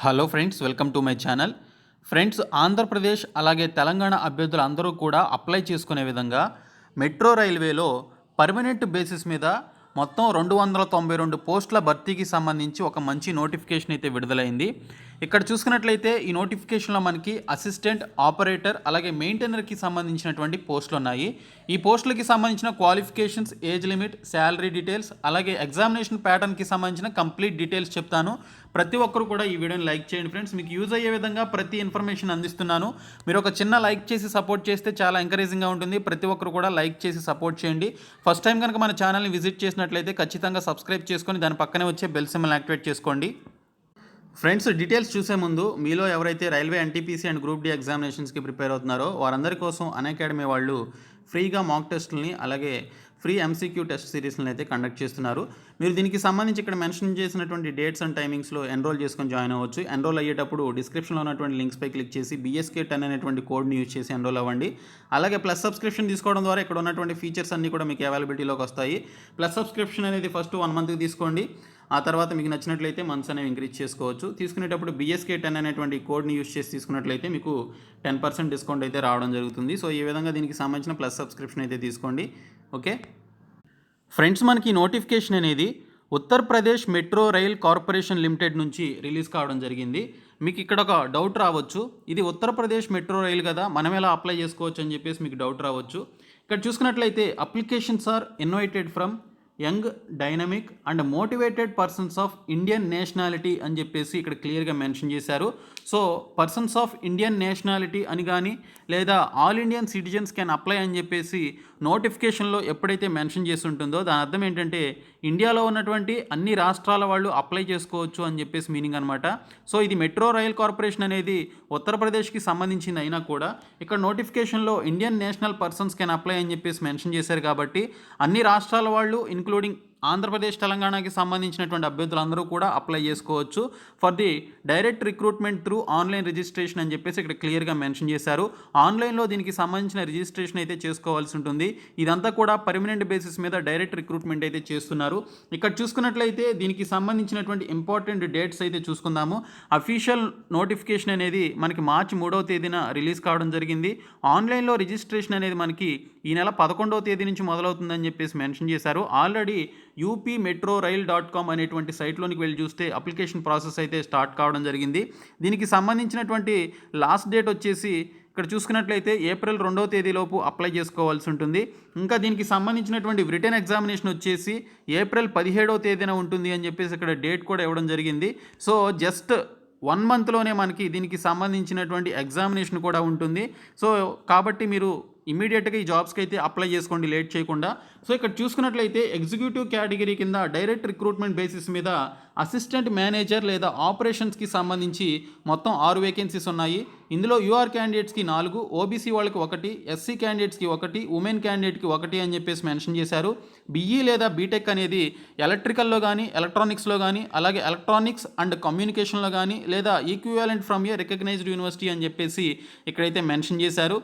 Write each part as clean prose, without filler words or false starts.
Hello friends, welcome to my channel. Friends, Andhra Pradesh అలాగే తెలంగాణ అభ్యర్థులు అందరూ కూడా అప్లై చేసుకునే విధంగా మెట్రో రైల్వేలో పర్మనెంట్ బేసిస్ మీద మొత్తం 292 పోస్టుల భర్తీకి సంబంధించి ఒక మంచి నోటిఫికేషన్ అయితే విడుదలైంది. ఇక్కడ చూసుకున్నట్లయితే ఈ నోటిఫికేషన్లో మనకి అసిస్టెంట్, ఆపరేటర్ అలాగే మెయింటైనర్కి సంబంధించినటువంటి పోస్టులు ఉన్నాయి. ఈ పోస్టులకి సంబంధించిన qualifications, age limit, salary details అలాగే ఎగ్జామినేషన్ ప్యాటర్న్కి సంబంధించిన కంప్లీట్ డీటెయిల్స్ చెప్తాను. ప్రతి ఒక్కరు కూడా ఈ వీడియోని లైక్ చేయండి ఫ్రెండ్స్. మీకు యూజ్ అయ్యే విధంగా ప్రతి ఇన్ఫర్మేషన్ అందిస్తున్నాను. మీరు ఒక చిన్న లైక్ చేసి సపోర్ట్ చేస్తే చాలా ఎంకరేజింగ్గా ఉంటుంది. ప్రతి ఒక్కరు కూడా లైక్ చేసి సపోర్ట్ చేయండి. ఫస్ట్ టైం కనుక మన ఛానల్ని విజిట్ చేసినట్లయితే ఖచ్చితంగా సబ్స్క్రైబ్ చేసుకొని దాని పక్కనే వచ్చే బెల్ సింబల్ని యాక్టివేట్ చేసుకోండి. ఫ్రెండ్స్, డీటెయిల్స్ చూసే ముందు మీలో ఎవరైతే railway NTPC and group D ఎగ్జామినేషన్స్కి ప్రిపేర్ అవుతున్నారో వారందరి కోసం అన్అకాడమీ వాళ్ళు ఫ్రీగా మాక్ టెస్టులని అలాగే ఫ్రీ ఎంసీక్యూ టెస్ట్ సిరీస్ని అయితే కండక్ట్ చేస్తున్నారు. మీరు దీనికి సంబంధించి ఇక్కడ మెన్షన్ చేసినటువంటి డేట్స్ అండ్ టైమింగ్స్లో ఎన్రోల్ చేసుకొని జాయిన్ అవ్వచ్చు. ఎన్రోల్ అయ్యేటప్పుడు డిస్క్రిప్షన్లో ఉన్నటువంటి లింక్స్పై క్లిక్ చేసి BSK10 అనేటువంటి కోడ్ని యూజ్ చేసి ఎన్రోల్ అవ్వండి. అలాగే ప్లస్ సబ్స్క్రిప్షన్ తీసుకోవడం ద్వారా ఇక్కడ ఉన్నటువంటి ఫీచర్స్ అన్నీ కూడా మీకు అవైలబిలిటీలోకి వస్తాయి. ప్లస్ సబ్స్క్రిప్షన్ అనేది ఫస్ట్ 1 మంత్కి తీసుకోండి. ఆ తర్వాత మీకు నచ్చినట్లయితే మంత్స్ అనేవి ఇంక్రీజ్ చేసుకోవచ్చు. తీసుకునేటప్పుడు BSK10 అనేటువంటి కోడ్ని యూజ్ చేసి తీసుకున్నట్లయితే మీకు 10% డిస్కౌంట్ అయితే రావడం జరుగుతుంది. సో ఈ విధంగా దీనికి సంబంధించిన ప్లస్ సబ్స్క్రిప్షన్ అయితే తీసుకోండి. ఓకే ఫ్రెండ్స్, మనకి నోటిఫికేషన్ అనేది Uttar Pradesh metro rail corporation limited నుంచి రిలీజ్ కావడం జరిగింది. మీకు ఇక్కడ ఒక డౌట్ రావచ్చు, ఇది ఉత్తరప్రదేశ్ మెట్రో రైల్ కదా, మనం ఎలా అప్లై చేసుకోవచ్చు అని చెప్పేసి మీకు డౌట్ రావచ్చు. ఇక్కడ చూసుకున్నట్లయితే applications are invited from young, dynamic and motivated persons of Indian nationality అని చెప్పేసి ఇక్కడ క్లియర్గా మెన్షన్ చేశారు. So persons of Indian nationality అని కానీ లేదా all Indian citizens can apply అని చెప్పేసి నోటిఫికేషన్లో ఎప్పుడైతే మెన్షన్ చేసి ఉంటుందో దాని అర్థం ఏంటంటే ఇండియాలో ఉన్నటువంటి అన్ని రాష్ట్రాల వాళ్ళు అప్లై చేసుకోవచ్చు అని చెప్పేసి మీనింగ్ అనమాట. సో ఇది మెట్రో రైల్ కార్పొరేషన్ అనేది ఉత్తరప్రదేశ్కి సంబంధించింది అయినా కూడా ఇక్కడ నోటిఫికేషన్లో Indian national persons can apply అని చెప్పేసి మెన్షన్ చేశారు కాబట్టి అన్ని రాష్ట్రాల వాళ్ళు ఇంక్లూడింగ్ ఆంధ్రప్రదేశ్, తెలంగాణకి సంబంధించినటువంటి అభ్యర్థులందరూ కూడా అప్లై చేసుకోవచ్చు for the direct recruitment through online registration అని చెప్పేసి ఇక్కడ క్లియర్గా మెన్షన్ చేశారు. ఆన్లైన్లో దీనికి సంబంధించిన రిజిస్ట్రేషన్ అయితే చేసుకోవాల్సి ఉంటుంది. ఇదంతా కూడా పర్మనెంట్ బేసిస్ మీద డైరెక్ట్ రిక్రూట్మెంట్ అయితే చేస్తున్నారు. ఇక్కడ చూసుకున్నట్లయితే దీనికి సంబంధించినటువంటి ఇంపార్టెంట్ డేట్స్ అయితే చూసుకుందాము. అఫీషియల్ నోటిఫికేషన్ అనేది మనకి మార్చి 3వ తేదీన రిలీజ్ కావడం జరిగింది. ఆన్లైన్లో రిజిస్ట్రేషన్ అనేది మనకి ఈ నెల 11వ తేదీ నుంచి మొదలవుతుందని చెప్పేసి మెన్షన్ చేశారు. ఆల్రెడీ upmetrorail.com అనేటువంటి సైట్లోనికి వెళ్ళి చూస్తే అప్లికేషన్ ప్రాసెస్ అయితే స్టార్ట్ కావడం జరిగింది. దీనికి సంబంధించినటువంటి లాస్ట్ డేట్ వచ్చేసి ఇక్కడ చూసుకున్నట్లయితే ఏప్రిల్ 2వ తేదీలోపు అప్లై చేసుకోవాల్సి ఉంటుంది. ఇంకా దీనికి సంబంధించినటువంటి రిటన్ ఎగ్జామినేషన్ వచ్చేసి ఏప్రిల్ 17వ తేదీన ఉంటుంది అని చెప్పేసి ఇక్కడ డేట్ కూడా ఇవ్వడం జరిగింది. సో జస్ట్ 1 మంత్లోనే మనకి దీనికి సంబంధించినటువంటి ఎగ్జామినేషన్ కూడా ఉంటుంది. సో కాబట్టి మీరు ఇమీడియట్గా ఈ జాబ్స్కి అయితే అప్లై చేసుకోండి లేట్ చేయకుండా. సో ఇక్కడ చూసుకున్నట్లయితే ఎగ్జిక్యూటివ్ కేటగిరీ కింద డైరెక్ట్ రిక్రూట్మెంట్ బేసిస్ మీద అసిస్టెంట్ మేనేజర్ లేదా ఆపరేషన్స్కి సంబంధించి మొత్తం 6 వేకెన్సీస్ ఉన్నాయి. ఇందులో యూఆర్ క్యాండిడేట్స్కి 4, ఓబీసీ వాళ్ళకి 1, ఎస్సీ క్యాండిడేట్స్కి 1, ఉమెన్ క్యాండిడేట్కి 1 అని చెప్పేసి మెన్షన్ చేశారు. BE లేదా బీటెక్ అనేది ఎలక్ట్రికల్లో కానీ ఎలక్ట్రానిక్స్లో కానీ అలాగే ఎలక్ట్రానిక్స్ అండ్ కమ్యూనికేషన్లో కానీ లేదా equivalent from a recognised university అని చెప్పేసి ఇక్కడైతే మెన్షన్ చేశారు.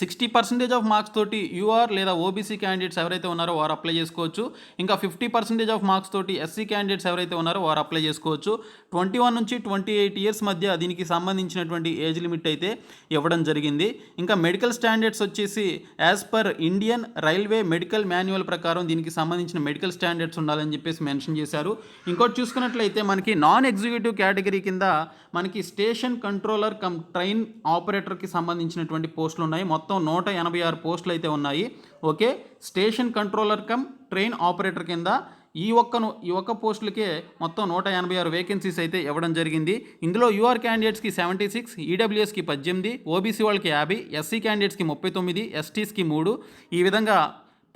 60% ఆఫ్ మార్క్స్ తోటి యూఆర్ లేదా ఓబీసీ క్యాండిడేట్స్ ఎవరైతే ఉన్నారో వారు అప్లై చేసుకోవచ్చు. ఇంకా 50% ఆఫ్ మార్క్స్ తోటి ఎస్సీ క్యాండిడేట్స్ ఎవరైతే ఉన్నారో వారు అప్లై చేసుకోవచ్చు. 21 నుంచి 28 ఇయర్స్ మధ్య దీనికి సంబంధించినటువంటి ఏజ్ లిమిట్ అయితే ఇవ్వడం జరిగింది. ఇంకా మెడికల్ స్టాండర్డ్స్ వచ్చేసి as per Indian railway medical manual ప్రకారం దీనికి సంబంధించిన మెడికల్ స్టాండర్డ్స్ ఉండాలని చెప్పేసి మెన్షన్ చేశారు. ఇంకోటి చూసుకున్నట్లయితే మనకి నాన్ ఎగ్జిక్యూటివ్ కేటగిరీ కింద మనకి స్టేషన్ కంట్రోలర్ కమ్ ట్రైన్ ఆపరేటర్కి సంబంధించినటువంటి పోస్టులు ఉన్నాయి. మొత్తం 186 పోస్టులు అయితే ఉన్నాయి. Okay, station controller come train operator కింద ఈ ఒక్క పోస్టులకే మొత్తం 186 వేకెన్సీస్ అయితే ఇవ్వడం జరిగింది. ఇందులో యూఆర్ క్యాండిడేట్స్కి 76, ఈడబ్ల్యూఎస్కి 18, ఓబీసీ వాళ్ళకి 50, ఎస్సీ క్యాండిడేట్స్కి 39, ఎస్టీస్కి 3 ఈ విధంగా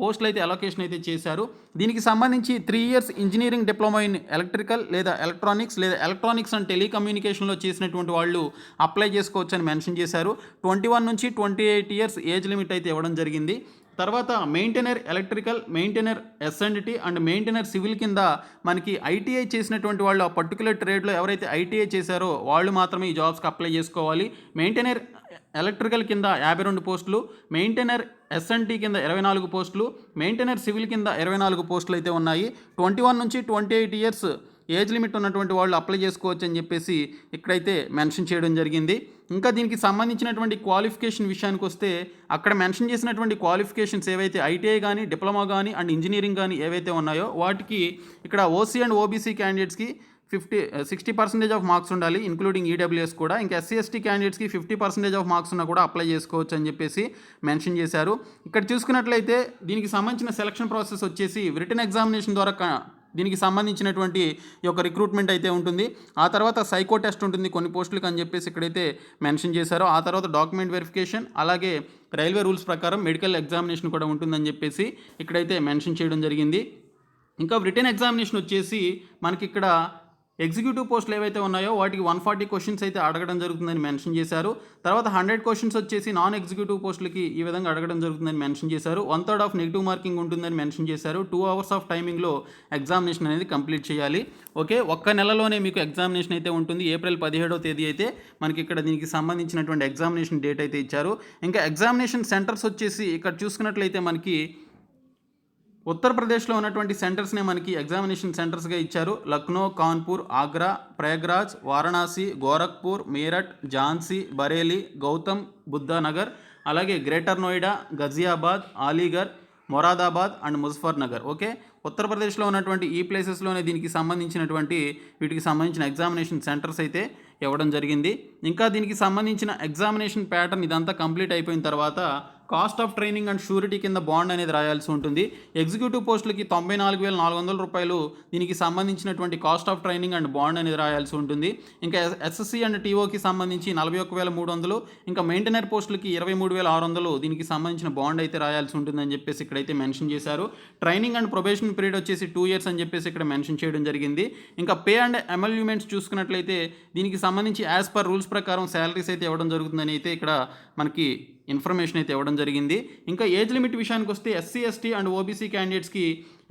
పోస్టులు అయితే అలొకేషన్ అయితే చేశారు. దీనికి సంబంధించి 3 years engineering diploma in electrical లేదా ఎలక్ట్రానిక్స్ లేదా ఎలక్ట్రానిక్స్ అండ్ టెలికమ్యూనికేషన్లో చేసినటువంటి వాళ్ళు అప్లై చేసుకోవచ్చు అని మెన్షన్ చేశారు. 21 నుంచి 28 ఇయర్స్ ఏజ్ లిమిట్ అయితే ఇవ్వడం జరిగింది. తర్వాత maintainer electrical, maintainer S and T and maintainer civil కింద మనకి ఐటీఐ చేసినటువంటి వాళ్ళు ఆ పర్టికులర్ ట్రేడ్లో ఎవరైతే ఐటీఐ చేశారో వాళ్ళు మాత్రమే ఈ జాబ్స్కి అప్లై చేసుకోవాలి. మెయింటైనర్ ఎలక్ట్రికల్ కింద 52 పోస్టులు, మెయింటైనర్ ఎస్ఎన్టీ కింద 24 పోస్టులు, మెయింటైనర్ సివిల్ కింద 24 పోస్టులు అయితే ఉన్నాయి. 21 నుంచి 28 ఇయర్స్ ఏజ్ లిమిట్ ఉన్నటువంటి వాళ్ళు అప్లై చేసుకోవచ్చు అని చెప్పేసి ఇక్కడైతే మెన్షన్ చేయడం జరిగింది. ఇంకా దీనికి సంబంధించినటువంటి క్వాలిఫికేషన్ విషయానికి వస్తే అక్కడ మెన్షన్ చేసినటువంటి క్వాలిఫికేషన్స్ ఏవైతే ఐటీఐ కానీ, డిప్లొమా కానీ అండ్ ఇంజనీరింగ్ కానీ ఏవైతే ఉన్నాయో వాటికి ఇక్కడ ఓసీ అండ్ ఓబీసీ క్యాండిడేట్స్కి 60% ఆఫ్ మార్క్స్ ఉండాలి, ఇంక్లూడింగ్ ఈడబ్ల్యూఎస్ కూడా. ఇంకా ఎస్సీ ఎస్టీ క్యాండిడేట్స్కి 50% ఆఫ్ మార్క్స్ ఉన్నా కూడా అప్లై చేసుకోవచ్చు అని చెప్పేసి మెన్షన్ చేశారు. ఇక్కడ చూసుకున్నట్లయితే దీనికి సంబంధించిన సెలక్షన్ ప్రాసెస్ వచ్చేసి రిటన్ ఎగ్జామినేషన్ ద్వారా దీనికి సంబంధించినటువంటి ఈ యొక్క రిక్రూట్మెంట్ అయితే ఉంటుంది. ఆ తర్వాత సైకో టెస్ట్ ఉంటుంది కొన్ని పోస్టులకు అని చెప్పేసి ఇక్కడైతే మెన్షన్ చేశారు. ఆ తర్వాత డాక్యుమెంట్ వెరిఫికేషన్, అలాగే రైల్వే రూల్స్ ప్రకారం మెడికల్ ఎగ్జామినేషన్ కూడా ఉంటుందని చెప్పేసి ఇక్కడైతే మెన్షన్ చేయడం జరిగింది. ఇంకా రిటన్ ఎగ్జామినేషన్ వచ్చేసి మనకి ఇక్కడ ఎగ్జిక్యూటివ్ పోస్టులు ఏవైతే ఉన్నాయో వాటికి 140 క్వశ్చన్స్ అయితే అడగడం జరుగుతుందని మెన్షన్ చేశారు. తర్వాత 100 క్వశ్చన్స్ వచ్చేసి నాన్ ఎగ్జిక్యూటివ్ పోస్టులకి ఈ విధంగా అడగడం జరుగుతుందని మెన్షన్ చేశారు. 1/3 ఆఫ్ నెగిటివ్ మార్కింగ్ ఉంటుందని మెన్షన్ చేశారు. 2 hours ఆఫ్ టైమింగ్లో ఎగ్జామినేషన్ అనేది కంప్లీట్ చేయాలి. ఓకే, ఒక్క నెలలోనే మీకు ఎగ్జామినేషన్ అయితే ఉంటుంది. ఏప్రిల్ 17వ తేదీ అయితే మనకి ఇక్కడ దీనికి సంబంధించినటువంటి ఎగ్జామినేషన్ డేట్ అయితే ఇచ్చారు. ఇంకా ఎగ్జామినేషన్ సెంటర్స్ వచ్చేసి ఇక్కడ చూసుకున్నట్లయితే మనకి ఉత్తరప్రదేశ్లో ఉన్నటువంటి సెంటర్స్నే మనకి ఎగ్జామినేషన్ సెంటర్స్గా ఇచ్చారు. లక్నో, కాన్పూర్, ఆగ్రా, ప్రయాగ్రాజ్, వారణాసి, గోరఖ్పూర్, మీరట్, ఝాన్సీ, బరేలీ, గౌతమ్ బుద్ధ నగర్, అలాగే greater Noida, Ghaziabad, Aligarh, Moradabad and Muzaffar Nagar. Okay, ఉత్తరప్రదేశ్లో ఉన్నటువంటి ఈ ప్లేసెస్లోనే వీటికి సంబంధించిన ఎగ్జామినేషన్ సెంటర్స్ అయితే ఇవ్వడం జరిగింది. ఇంకా దీనికి సంబంధించిన ఎగ్జామినేషన్ ప్యాటర్న్ ఇదంతా కంప్లీట్ అయిపోయిన తర్వాత cost of training and surety కింద బాండ్ అనేది రాయాల్సి ఉంటుంది. ఎగ్జిక్యూటివ్ పోస్టులకి 94,400 రూపాయలు దీనికి సంబంధించినటువంటి cost of training and bond అనేది రాయాల్సి ఉంటుంది. ఇంకా ఎస్ఎస్సి అండ్ టీఓకి సంబంధించి 41,300, ఇంకా మెయింటైనర్ పోస్టులకి 23,600 దీనికి సంబంధించిన బాండ్ అయితే రాయాల్సి ఉంటుందని చెప్పేసి ఇక్కడైతే మెన్షన్ చేశారు. ట్రైనింగ్ అండ్ ప్రొబేషన్ పీరియడ్ వచ్చేసి 2 years అని చెప్పేసి ఇక్కడ మెన్షన్ చేయడం జరిగింది. ఇంకా పే అండ్ ఎమల్యూమెంట్స్ చూసుకున్నట్లయితే దీనికి సంబంధించి యాజ్ పర్ రూల్స్ ప్రకారం శాలరీస్ అయితే ఇవ్వడం జరుగుతుందని అయితే ఇక్కడ మనకి ఇన్ఫర్మేషన్ అయితే ఇవ్వడం జరిగింది. ఇంకా ఏజ్ లిమిట్ విషయానికి వస్తే ఎస్సీ ఎస్టీ అండ్ ఓబీసీ క్యాండిడేట్స్కి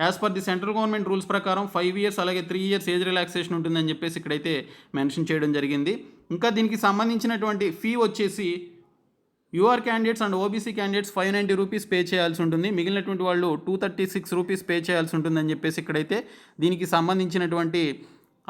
as per the central government rules ప్రకారం 5 years అలాగే 3 years ఏజ్ రిలాక్సేషన్ ఉంటుందని చెప్పేసి ఇక్కడైతే మెన్షన్ చేయడం జరిగింది. ఇంకా దీనికి సంబంధించినటువంటి ఫీ వచ్చేసి you're candidates and OBC candidates 590 rupees pay చేయాల్సి ఉంటుంది. మిగిలినటువంటి వాళ్ళు 236 రూపీస్ పే చేయాల్సి ఉంటుందని చెప్పేసి ఇక్కడైతే దీనికి సంబంధించినటువంటి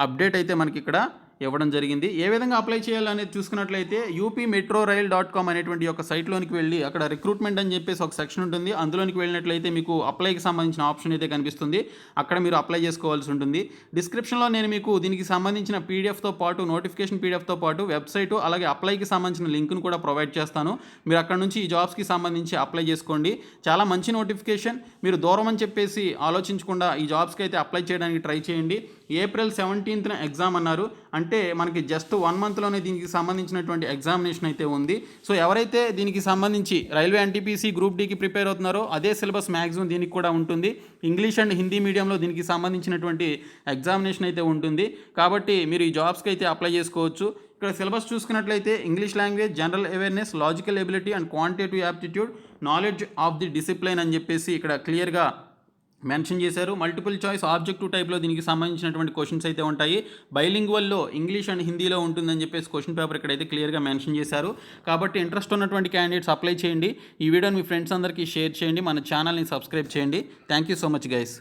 అప్డేట్ అయితే మనకి ఇక్కడ ఇవ్వడం జరిగింది. ఏ విధంగా అప్లై చేయాలనేది చూసుకున్నట్లయితే upmetrorail.com అనేటువంటి ఒక సైట్లోనికి వెళ్ళి అక్కడ రిక్రూట్మెంట్ అని చెప్పేసి ఒక సెక్షన్ ఉంటుంది. అందులోనికి వెళ్ళినట్లయితే మీకు అప్లైకి సంబంధించిన ఆప్షన్ అయితే కనిపిస్తుంది. అక్కడ మీరు అప్లై చేసుకోవాల్సి ఉంటుంది. డిస్క్రిప్షన్లో నేను మీకు దీనికి సంబంధించిన పీడిఎఫ్తో పాటు నోటిఫికేషన్ పీడిఎఫ్తో పాటు వెబ్సైటు అలాగే అప్లైకి సంబంధించిన లింక్ను కూడా ప్రొవైడ్ చేస్తాను. మీరు అక్కడ నుంచి ఈ జాబ్స్కి సంబంధించి అప్లై చేసుకోండి. చాలా మంచి నోటిఫికేషన్. మీరు దూరం అని చెప్పేసి ఆలోచించకుండా ఈ జాబ్స్కి అయితే అప్లై చేయడానికి ట్రై చేయండి. ఏప్రిల్ 17th ఎగ్జామ్ అన్నారు. అంటే మనకి జస్ట్ 1 monthలోనే దీనికి సంబంధించినటువంటి ఎగ్జామినేషన్ అయితే ఉంది. సో ఎవరైతే దీనికి సంబంధించి రైల్వే ఎన్టీపీసీ గ్రూప్ డీకి ప్రిపేర్ అవుతున్నారో అదే సిలబస్ మ్యాక్సిమం దీనికి కూడా ఉంటుంది. ఇంగ్లీష్ అండ్ హిందీ మీడియంలో దీనికి సంబంధించినటువంటి ఎగ్జామినేషన్ అయితే ఉంటుంది. కాబట్టి మీరు ఈ జాబ్స్కి అయితే అప్లై చేసుకోవచ్చు. ఇక్కడ సిలబస్ చూసుకున్నట్లయితే English language, general awareness, logical ability and quantitative aptitude, knowledge of the discipline అని చెప్పేసి ఇక్కడ క్లియర్గా మెన్షన్ చేశారు. మల్టిపుల్ చాయిస్ ఆబ్జెక్టివ్ టైప్లో దీనికి సంబంధించినటువంటి క్వశ్చన్స్ అయితే ఉంటాయి. బైలింగ్వల్లో ఇంగ్లీష్ అండ్ హిందీలో ఉంటుందని చెప్పేసి క్వశ్చన్ పేపర్ ఇక్కడైతే క్లియర్గా మెన్షన్ చేశారు. కాబట్టి ఇంట్రెస్ట్ ఉన్నటువంటి క్యాండిడేట్స్ అప్లై చేయండి. ఈ వీడియోని మీ ఫ్రెండ్స్ అందరికీ షేర్ చేయండి. మన ఛానల్ని సబ్స్క్రైబ్ చేయండి. Thank you so much guys.